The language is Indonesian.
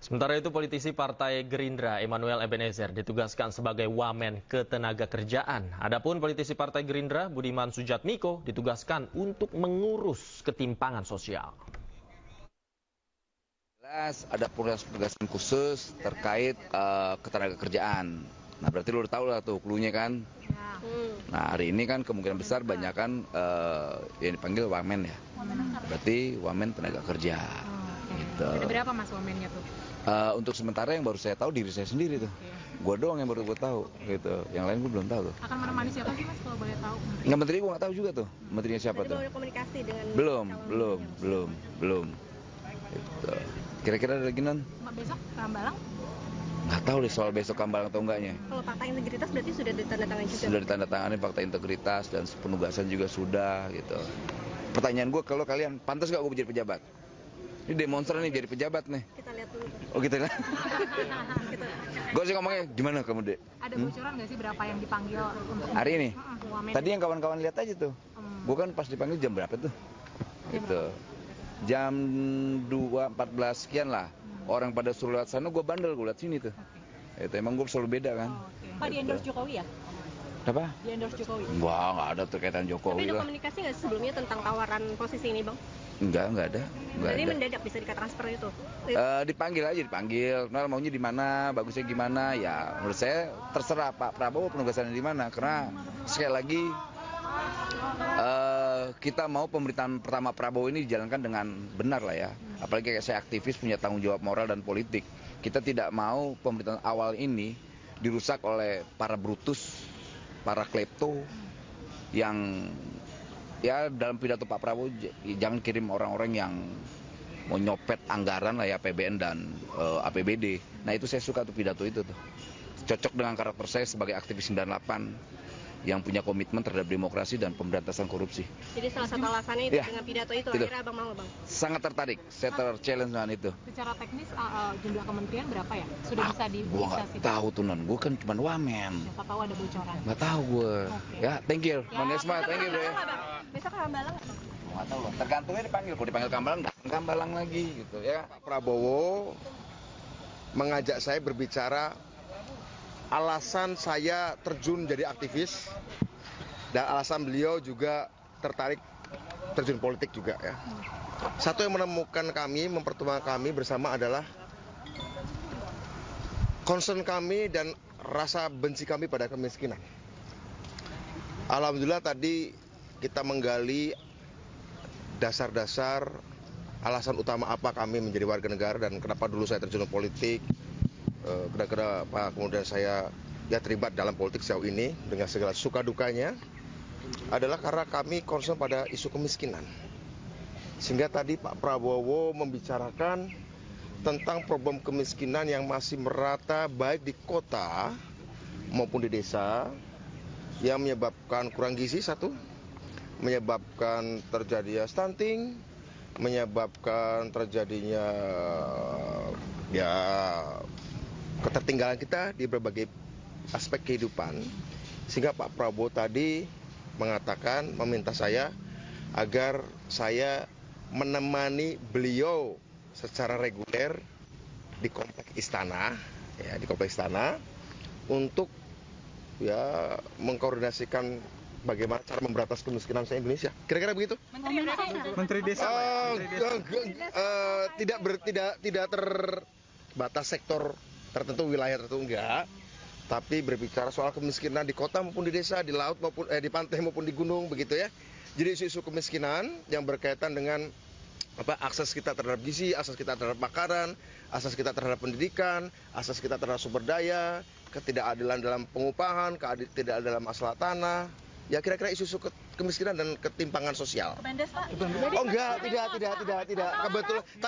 Sementara itu, politisi Partai Gerindra Emmanuel Ebenezer ditugaskan sebagai wamen ketenagakerjaan. Adapun politisi Partai Gerindra Budiman Sujatmiko ditugaskan untuk mengurus ketimpangan sosial. Jelas ada penugasan khusus terkait ketenagakerjaan. Nah, berarti lu udah tahu lah tuh cluenya kan. Nah, hari ini kan kemungkinan besar banyak kan yang dipanggil wamen ya. Berarti wamen tenaga kerja. Gitu. Ada berapa mas wamennya tuh? Untuk sementara yang baru saya tahu diri saya sendiri tuh. Gue doang yang baru gue tahu gitu. Yang lain gue belum tahu tuh. Akan menemani siapa sih mas kalau boleh tahu? Nggak, menteri gue nggak tahu juga tuh. Menterinya siapa tuh? Belum komunikasi dengan Belum. Gitu. Kira-kira ada lagi non? Besok ke Hambalang? Nggak tahu deh soal besok Hambalang atau enggaknya. Kalau fakta integritas berarti sudah ditandatangani juga? Sudah ditandatangani fakta integritas dan penugasan juga sudah gitu. Pertanyaan gue, kalau kalian pantas nggak gue jadi pejabat? Ini demonstran nih jadi pejabat nih. Kita lihat dulu. Oh gitu lah. Gue sih ngomongnya gimana kamu dek? Ada bocoran nggak sih berapa yang dipanggil untuk hari ini? Wamen? Tadi yang kawan-kawan lihat aja tuh. Gue kan pas dipanggil jam berapa tuh? Gitu. Jam 2.14 sekian lah. Orang pada suruh lewat sana, gue bandel, gue lihat sini tuh. Itu emang gue selalu beda kan. Pak, di endorse Jokowi ya? Apa? Di endorse Jokowi? Wah, nggak ada terkaitan Jokowi Tapi ada lah. komunikasi nggak sebelumnya tentang tawaran posisi ini bang? Nggak ada. Jadi mendadak bisa transfer itu? Dipanggil aja, Nah, maunya di mana, bagusnya gimana? Ya, menurut saya terserah Pak Prabowo penugasannya di mana. Karena sekali lagi kita mau pemerintahan pertama Prabowo ini dijalankan dengan benar lah ya. Apalagi kayak saya aktivis punya tanggung jawab moral dan politik. Kita tidak mau pemerintahan awal ini dirusak oleh para brutus, para klepto yang ya dalam pidato Pak Prabowo jangan kirim orang-orang yang mau nyopet anggaran lah ya APBN dan APBD. Nah itu saya suka tuh pidato itu tuh. Cocok dengan karakter saya sebagai aktivis 98 yang punya komitmen terhadap demokrasi dan pemberantasan korupsi. Jadi salah satu alasannya itu dengan pidato itu akhirnya abang mau bang? Sangat tertarik, saya ter-challenge dengan itu. Secara teknis jumlah kementerian berapa ya? Sudah bisa Gue nggak tahu tuh non, gue kan cuma wamen. Siapa tahu ada bocoran? Nggak tahu gue. Ya, thank you, Manesma, thank you bro. Besok ke Hambalang? Nggak tahu loh, tergantungnya dipanggil. Kalau dipanggil ke Hambalang, datang ke Hambalang lagi gitu ya. Pak Prabowo mengajak saya berbicara alasan saya terjun jadi aktivis dan alasan beliau juga tertarik terjun politik juga ya. Satu yang menemukan kami, mempertemukan kami bersama adalah concern kami dan rasa benci kami pada kemiskinan. Alhamdulillah tadi kita menggali dasar-dasar alasan utama apa kami menjadi warga negara dan kenapa dulu saya terjun politik. Kenapa kemudian saya terlibat dalam politik sejauh ini dengan segala suka dukanya adalah karena kami concern pada isu kemiskinan. Sehingga tadi Pak Prabowo membicarakan tentang problem kemiskinan yang masih merata baik di kota maupun di desa, yang menyebabkan kurang gizi satu, menyebabkan terjadinya stunting, menyebabkan terjadinya ketertinggalan kita di berbagai aspek kehidupan. Sehingga Pak Prabowo tadi mengatakan, meminta saya agar saya menemani beliau secara reguler di kompleks istana, untuk mengkoordinasikan bagaimana cara memberantas kemiskinan se-Indonesia. Kira-kira begitu? Menteri Desa. Tidak terbatas sektor tertentu, wilayah tertentu enggak, tapi berbicara soal kemiskinan di kota maupun di desa, di laut maupun di pantai maupun di gunung begitu ya. Jadi isu-isu kemiskinan yang berkaitan dengan akses kita terhadap gizi, akses kita terhadap makanan, akses kita terhadap pendidikan, akses kita terhadap sumber daya, ketidakadilan dalam pengupahan, ketidakadilan dalam masalah tanah. Ya kira-kira isu-isu kemiskinan dan ketimpangan sosial. Kemendes Pak? Oh enggak, tidak. Kebetulan. Tapi